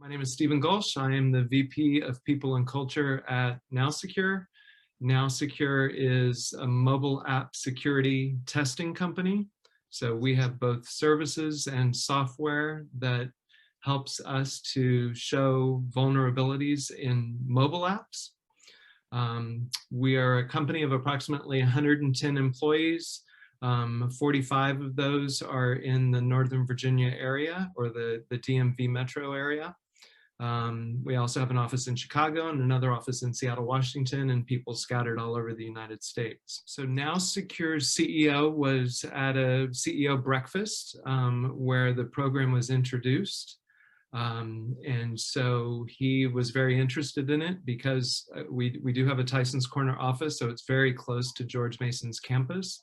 My name is Stephen Gulsh. I am the VP of People and Culture at NowSecure. NowSecure is a mobile app security testing company. So we have both services and software that helps us to show vulnerabilities in mobile apps. We are a company of approximately 110 employees. 45 of those are in the Northern Virginia area, or the DMV metro area. We also have an office in Chicago and another office in Seattle, Washington, and people scattered all over the United States. So NowSecure's CEO was at a CEO breakfast where the program was introduced. And so he was very interested in it because we do have a Tyson's Corner office, so it's very close to George Mason's campus.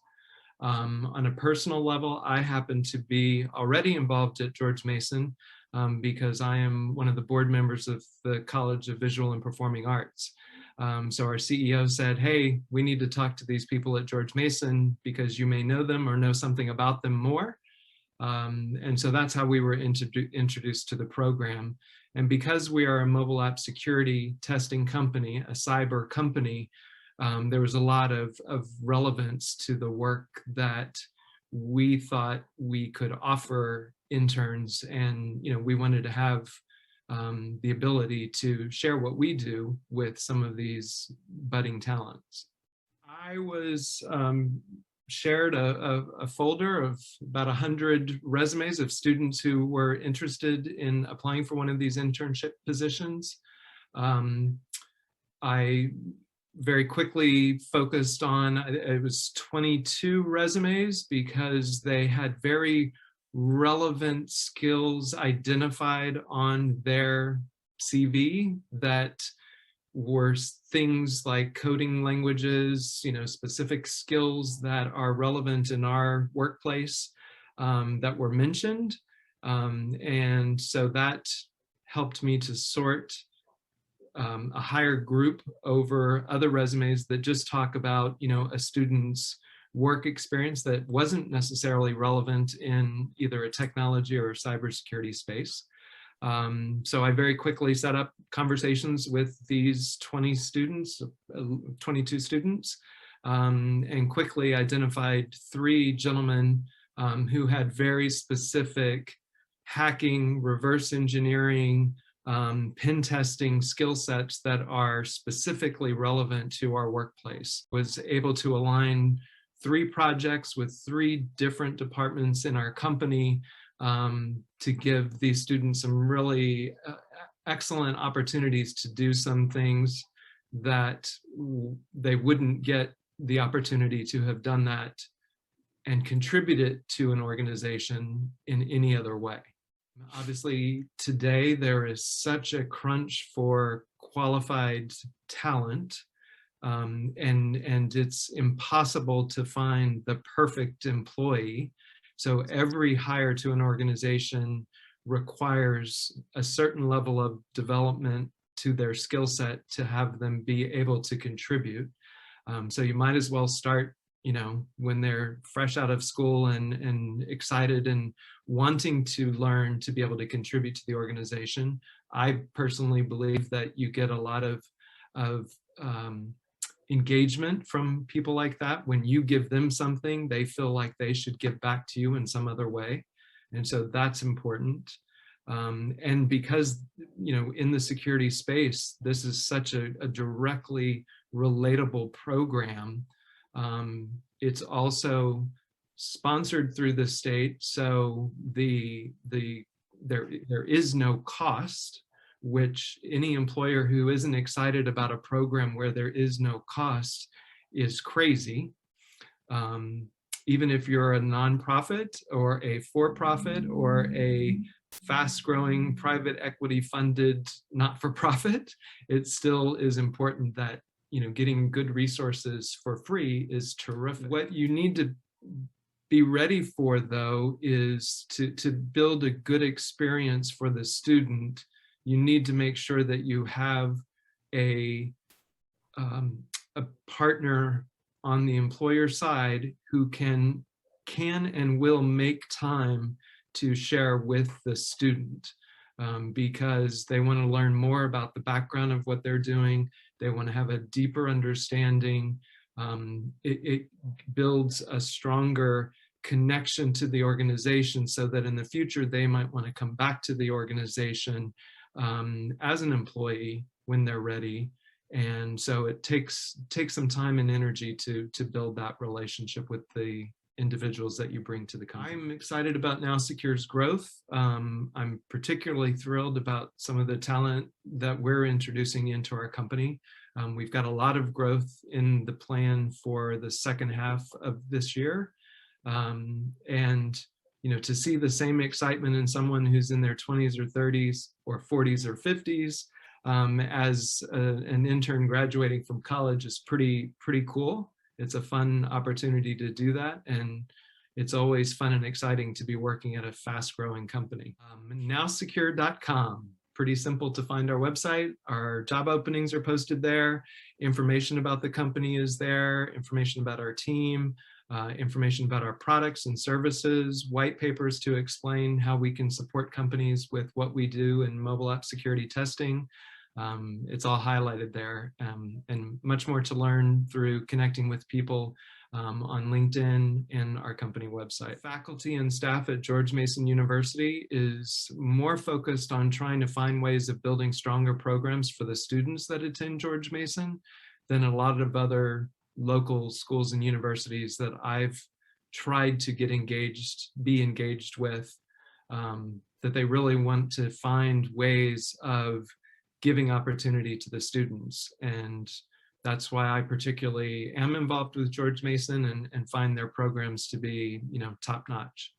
On a personal level, I happen to be already involved at George Mason because I am one of the board members of the College of Visual and Performing Arts. So our CEO said, hey, we need to talk to these people at George Mason because you may know them or know something about them more. And so that's how we were introduced to the program. And because we are a mobile app security testing company, a cyber company, there was a lot of relevance to the work that we thought we could offer interns, and we wanted to have the ability to share what we do with some of these budding talents. I was shared a folder of about 100 resumes of students who were interested in applying for one of these internship positions. I very quickly focused on, it was 22 resumes because they had very relevant skills identified on their CV that were things like coding languages, specific skills that are relevant in our workplace that were mentioned. And so that helped me to sort a higher group over other resumes that just talk about, a student's work experience that wasn't necessarily relevant in either a technology or a cybersecurity space. So I very quickly set up conversations with these 22 students, and quickly identified 3 gentlemen who had very specific hacking, reverse engineering, pen testing skill sets that are specifically relevant to our workplace. Was able to align 3 projects with 3 different departments in our company to give these students some really excellent opportunities to do some things that they wouldn't get the opportunity to have done that and contributed to an organization in any other way. Obviously, today there is such a crunch for qualified talent, and it's impossible to find the perfect employee. So every hire to an organization requires a certain level of development to their skill set to have them be able to contribute. So you might as well start when they're fresh out of school and excited and wanting to learn to be able to contribute to the organization. I personally believe that you get a lot of engagement from people like that. When you give them something, they feel like they should give back to you in some other way. And so that's important. And because, in the security space, this is such a directly relatable program. It's also sponsored through the state, so there is no cost, which any employer who isn't excited about a program where there is no cost is crazy. Even if you're a nonprofit or a for-profit or a fast-growing private equity funded not-for-profit, it still is important that getting good resources for free is terrific. What you need to be ready for, though, is to build a good experience for the student. You need to make sure that you have a partner on the employer side who can and will make time to share with the student. because they want to learn more about the background of what they're doing. They want to have a deeper understanding. It builds a stronger connection to the organization so that in the future they might want to come back to the organization as an employee when they're ready. And so it takes some time and energy to build that relationship with the individuals that you bring to the company. I'm excited about NowSecure's growth. I'm particularly thrilled about some of the talent that we're introducing into our company. We've got a lot of growth in the plan for the second half of this year. And to see the same excitement in someone who's in their 20s or 30s or 40s or 50s as an intern graduating from college is pretty cool. It's a fun opportunity to do that, and it's always fun and exciting to be working at a fast-growing company. NowSecure.com. Pretty simple to find our website. Our job openings are posted there. Information about the company is there. Information about our team. Information about our products and services. White papers to explain how we can support companies with what we do in mobile app security testing. It's all highlighted there, and much more to learn through connecting with people on LinkedIn and our company website. Faculty and staff at George Mason University is more focused on trying to find ways of building stronger programs for the students that attend George Mason than a lot of other local schools and universities that I've tried to be engaged with, that they really want to find ways of giving opportunity to the students. And that's why I particularly am involved with George Mason and find their programs to be, top notch.